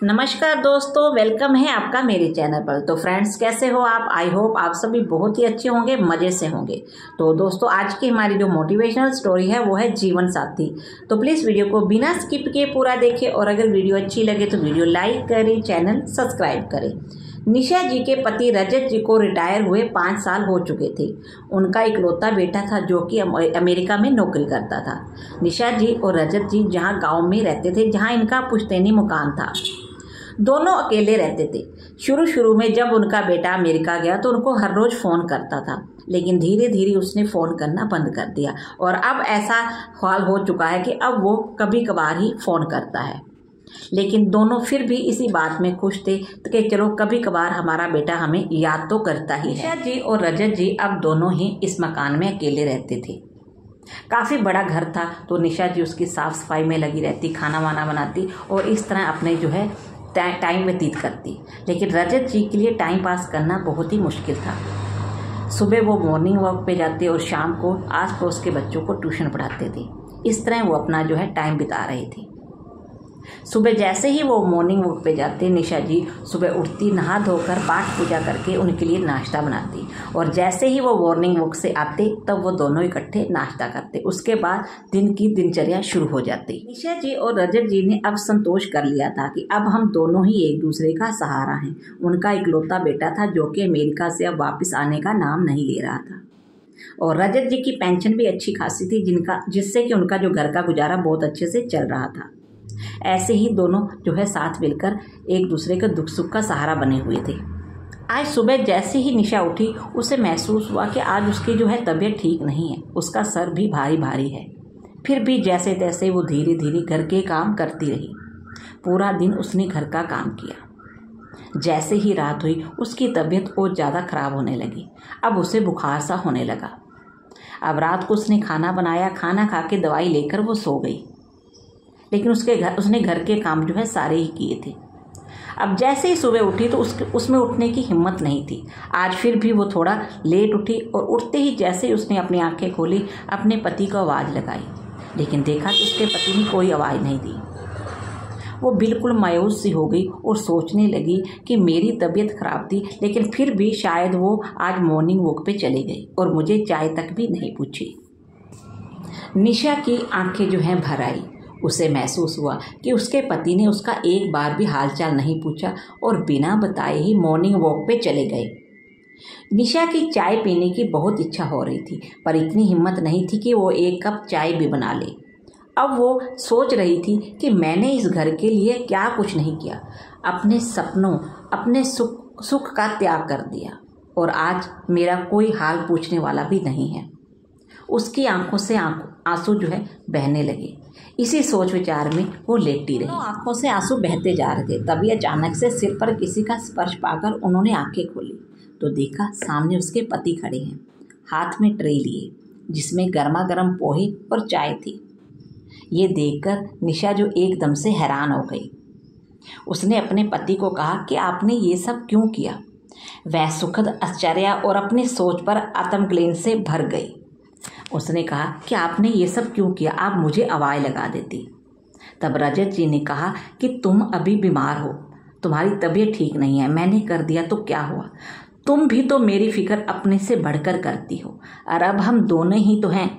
नमस्कार दोस्तों, वेलकम है आपका मेरे चैनल पर। तो फ्रेंड्स, कैसे हो आप? आई होप आप सभी बहुत ही अच्छे होंगे, मज़े से होंगे। तो दोस्तों, आज की हमारी जो मोटिवेशनल स्टोरी है वो है जीवन साथी। तो प्लीज़ वीडियो को बिना स्किप किए पूरा देखें और अगर वीडियो अच्छी लगे तो वीडियो लाइक करें, चैनल सब्सक्राइब करें। निशा जी के पति रजत जी को रिटायर हुए 5 साल हो चुके थे। उनका इकलौता बेटा था जो कि अमेरिका में नौकरी करता था। निशा जी और रजत जी जहाँ गांव में रहते थे, जहाँ इनका पुश्तैनी मकान था, दोनों अकेले रहते थे। शुरू में जब उनका बेटा अमेरिका गया तो उनको हर रोज़ फ़ोन करता था, लेकिन धीरे धीरे उसने फ़ोन करना बंद कर दिया और अब ऐसा हाल हो चुका है कि अब वो कभी कभार ही फ़ोन करता है। लेकिन दोनों फिर भी इसी बात में खुश थे कि चलो कभी कभार हमारा बेटा हमें याद तो करता ही है। निशा जी और रजत जी अब दोनों ही इस मकान में अकेले रहते थे। काफ़ी बड़ा घर था, तो निशा जी उसकी साफ़ सफाई में लगी रहती, खाना वाना बनाती और इस तरह अपने जो है टाइम व्यतीत करती। लेकिन रजत जी के लिए टाइम पास करना बहुत ही मुश्किल था। सुबह वो मॉर्निंग वॉक पे जाते और शाम को आस पड़ोस के बच्चों को ट्यूशन पढ़ाते थे। इस तरह वो अपना जो है टाइम बिता रहे थे। सुबह जैसे ही वो मॉर्निंग वॉक पे जाते, निशा जी सुबह उठती, नहा धोकर पाठ पूजा करके उनके लिए नाश्ता बनाती और जैसे ही वो मॉर्निंग वॉक से आते तब वो दोनों इकट्ठे नाश्ता करते। उसके बाद दिन की दिनचर्या शुरू हो जाती। निशा जी और रजत जी ने अब संतोष कर लिया था कि अब हम दोनों ही एक दूसरे का सहारा हैं। उनका इकलौता बेटा था जो कि अमेरिका से अब वापस आने का नाम नहीं ले रहा था और रजत जी की पेंशन भी अच्छी खासी थी, जिससे कि उनका जो घर का गुजारा बहुत अच्छे से चल रहा था। ऐसे ही दोनों जो है साथ मिलकर एक दूसरे के दुख सुख का सहारा बने हुए थे। आज सुबह जैसे ही निशा उठी, उसे महसूस हुआ कि आज उसकी जो है तबीयत ठीक नहीं है। उसका सर भी भारी भारी है। फिर भी जैसे तैसे वो धीरे धीरे घर के काम करती रही। पूरा दिन उसने घर का काम किया। जैसे ही रात हुई, उसकी तबीयत और ज़्यादा खराब होने लगी। अब उसे बुखार सा होने लगा। अब रात को उसने खाना बनाया, खाना खा के दवाई लेकर वो सो गई। लेकिन उसने घर के काम जो है सारे ही किए थे। अब जैसे ही सुबह उठी तो उसमें उठने की हिम्मत नहीं थी। आज फिर भी वो थोड़ा लेट उठी और उठते ही जैसे ही उसने अपनी आंखें खोली, अपने पति को आवाज़ लगाई, लेकिन देखा कि उसके पति ने कोई आवाज़ नहीं दी। वो बिल्कुल मायूस सी हो गई और सोचने लगी कि मेरी तबीयत खराब थी, लेकिन फिर भी शायद वो आज मॉर्निंग वॉक पे चले गई और मुझे चाय तक भी नहीं पूछी। निशा की आंखें जो हैं भर आई। उसे महसूस हुआ कि उसके पति ने उसका एक बार भी हालचाल नहीं पूछा और बिना बताए ही मॉर्निंग वॉक पे चले गए। निशा की चाय पीने की बहुत इच्छा हो रही थी, पर इतनी हिम्मत नहीं थी कि वो एक कप चाय भी बना ले। अब वो सोच रही थी कि मैंने इस घर के लिए क्या कुछ नहीं किया, अपने सपनों, अपने सुख का त्याग कर दिया और आज मेरा कोई हाल पूछने वाला भी नहीं है। उसकी आंखों से आंसू जो है बहने लगे। इसी सोच विचार में वो लेटी रही। आंखों से आंसू बहते जा रहे थे, तभी अचानक से सिर पर किसी का स्पर्श पाकर उन्होंने आंखें खोली तो देखा सामने उसके पति खड़े हैं, हाथ में ट्रे लिए जिसमें गर्मा गर्म पोहे और चाय थी। ये देखकर निशा जो एकदम से हैरान हो गई। उसने अपने पति को कहा कि आपने ये सब क्यों किया? वह सुखद आश्चर्य और अपनी सोच पर आत्मग्लानि से भर गई। उसने कहा कि आपने ये सब क्यों किया, आप मुझे आवाज़ लगा देती। तब रजत जी ने कहा कि तुम अभी बीमार हो, तुम्हारी तबीयत ठीक नहीं है, मैंने कर दिया तो क्या हुआ? तुम भी तो मेरी फिक्र अपने से बढ़कर करती हो और अब हम दोनों ही तो हैं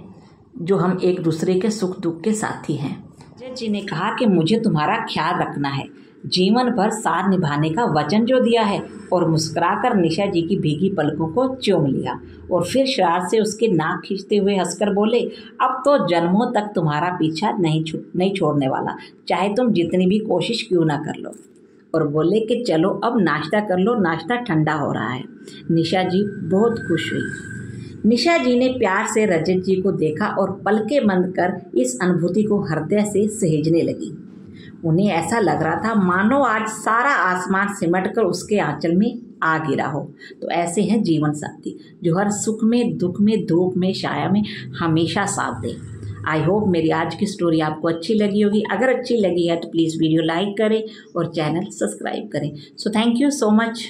जो हम एक दूसरे के सुख दुख के साथी हैं। रजत जी ने कहा कि मुझे तुम्हारा ख्याल रखना है, जीवन भर साथ निभाने का वचन जो दिया है। और मुस्कुराकर निशा जी की भीगी पलकों को चूम लिया और फिर शरारत से उसके नाक खींचते हुए हंसकर बोले, अब तो जन्मों तक तुम्हारा पीछा नहीं छोड़ने वाला, चाहे तुम जितनी भी कोशिश क्यों ना कर लो। और बोले कि चलो अब नाश्ता कर लो, नाश्ता ठंडा हो रहा है। निशा जी बहुत खुश हुई। निशा जी ने प्यार से रजत जी को देखा और पलकें बंद कर इस अनुभूति को हृदय से सहेजने लगी। उन्हें ऐसा लग रहा था मानो आज सारा आसमान सिमट कर उसके आंचल में आ गिरा हो। तो ऐसे हैं जीवन साथी जो हर सुख में, दुख में, धूप में, छाया में हमेशा साथ दे। आई होप मेरी आज की स्टोरी आपको अच्छी लगी होगी। अगर अच्छी लगी है तो प्लीज़ वीडियो लाइक करें और चैनल सब्सक्राइब करें। So thank you so much.